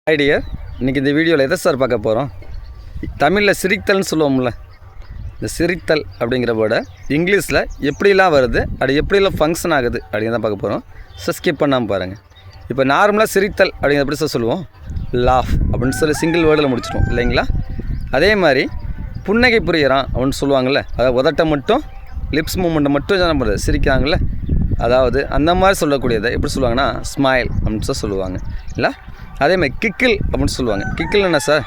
Idea இன்றைக்கி இந்த வீடியோவில் எதை சார் பார்க்க போகிறோம்? தமிழில் சிரித்தல்னு சொல்லுவோம்ல, இந்த சிரித்தல் அப்படிங்கிற வேர்டை இங்கிலீஷில் எப்படிலாம் வருது, அது எப்படிலாம் ஃபங்க்ஷன் ஆகுது அப்படிங்கிறத தான் பார்க்க போகிறோம். ஸோ ஸ்கிப் பண்ணாமல் பாருங்கள். இப்போ நார்மலாக சிரித்தல் அப்படிங்கிற எப்படி சார் சொல்லுவோம்? லாஃப் அப்படின்னு சொல்லி சிங்கிள் வேர்டில் முடிச்சிட்டோம் இல்லைங்களா? அதே மாதிரி புன்னகை புரியறான் அப்படின்னு சொல்லுவாங்கள்ல, அதாவது உதட்டை மட்டும் லிப்ஸ் மூமெண்ட்டை மட்டும் என்ன பண்ணுறது, சிரிக்கிறாங்கள்ல, அதாவது அந்த மாதிரி சொல்லக்கூடியதை எப்படி சொல்லுவாங்கன்னா ஸ்மைல் அப்படின்னு சொல்லி சொல்லுவாங்க இல்லை? அதேமாதிரி கிக்கிள் அப்படின்னு சொல்லுவாங்க. கிக்கிள் என்ன சார்?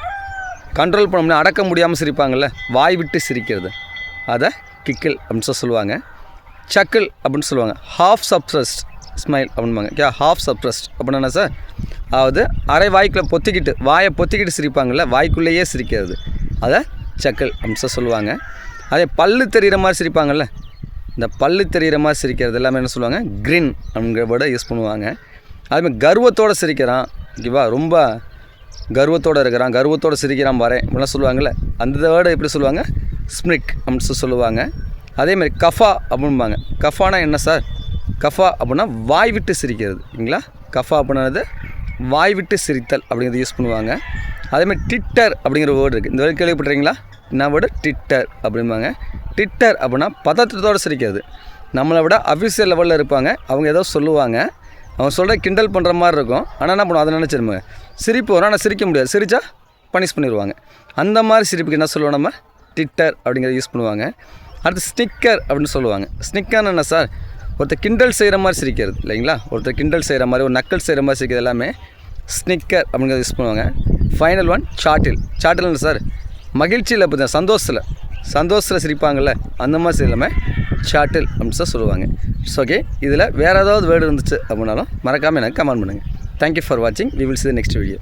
கண்ட்ரோல் பண்ண முடியாது, அடக்க முடியாமல் சிரிப்பாங்கள்ல, வாய் விட்டு சிரிக்கிறது, அதை கிக்கிள் அப்படின்னு சொல்லி சொல்லுவாங்க. சக்கிள் அப்படின்னு சொல்லுவாங்க. ஹாஃப் சப்ரஸ்ட் ஸ்மைல் அப்படின்பாங்க. ஹாஃப் சப்ரஸ்ட் அப்படின்னா என்ன சார்? அதாவது அரை வாய்க்குள்ளே பொத்திக்கிட்டு, வாயை பொத்திக்கிட்டு சிரிப்பாங்கள்ல, வாய்க்குள்ளேயே சிரிக்கிறது, அதை சக்கிள் அப்படின்னு சொல்லி சொல்லுவாங்க. அதே பல்லு தெரிகிற மாதிரி சிரிப்பாங்கள்ல, இந்த பல்லு தெரிகிற மாதிரி சிரிக்கிறது எல்லாமே என்ன சொல்லுவாங்க? கிரின் அப்படிங்கிற வேர்டை யூஸ் பண்ணுவாங்க. அதுமாதிரி கர்வத்தோடு சிரிக்கிறான், ஓகேவா, ரொம்ப கர்வத்தோடு இருக்கிறான், கர்வத்தோடு சிரிக்கிறான் வரேன் அப்படிலாம் சொல்லுவாங்கள்ல, அந்த வேர்டை எப்படி சொல்லுவாங்க? ஸ்மிக் அப்படின்னு சொல்லுவாங்க. அதேமாதிரி கஃபா அப்படின்பாங்க. கஃபானா என்ன சார்? கஃபா அப்படின்னா வாய் விட்டு சிரிக்கிறது, இல்லைங்களா? கஃபா அப்படின்னது வாய் விட்டு சிரித்தல் அப்படிங்கிறது யூஸ் பண்ணுவாங்க. அதேமாதிரி டிட்டர் அப்படிங்கிற வேர்டு இருக்குது. இந்த வேர்டு கேள்விப்பட்டிருக்கீங்களா? என்ன வேர்டு? டிட்டர் அப்படிம்பாங்க. டிட்டர் அப்படின்னா பதற்றத்தோடு சிரிக்கிறது. நம்மளை விட அஃபிஷியல் லெவலில் இருப்பாங்க, அவங்க ஏதோ சொல்லுவாங்க, அவங்க சொல்கிற கிண்டல் பண்ணுற மாதிரி இருக்கும். ஆனால் என்ன பண்ணுவோம், அதை நினச்சிருமே சிரிப்பு வரும், ஆனால் சிரிக்க முடியாது, சிரித்தா பனிஷ் பண்ணிடுவாங்க. அந்த மாதிரி சிரிப்புக்கு என்ன சொல்லுவோம் நம்ம? டிட்டர் அப்படிங்கிறத யூஸ் பண்ணுவாங்க. அடுத்து ஸ்னிக்கர் அப்படின்னு சொல்லுவாங்க. ஸ்னிக்கர்னு என்ன சார்? ஒருத்தர் கிண்டல் செய்கிற மாதிரி சிரிக்கிறது, இல்லைங்களா? ஒருத்தர் கிண்டல் செய்கிற மாதிரி, ஒரு நக்கல் செய்கிற மாதிரி சிரிக்கிறது எல்லாமே ஸ்னிக்கர் அப்படிங்கிறத யூஸ் பண்ணுவாங்க. Final one சாட்டில். சாட்டில் என்ன சார்? மகிழ்ச்சியில் பார்த்தா சந்தோஷத்தில் சிரிப்பாங்கள்ல, அந்த மாதிரி எல்லாமே சாட்டில் அப்படின்னு தான் சொல்லுவாங்க. It's okay. இதில் வேறு ஏதாவது வேர்டு இருந்துச்சு அப்படின்னாலும் மறக்காமல் எனக்கு கமெண்ட் பண்ணுங்கள். தேங்க்யூ ஃபார் வாட்சிங். We will see the next video.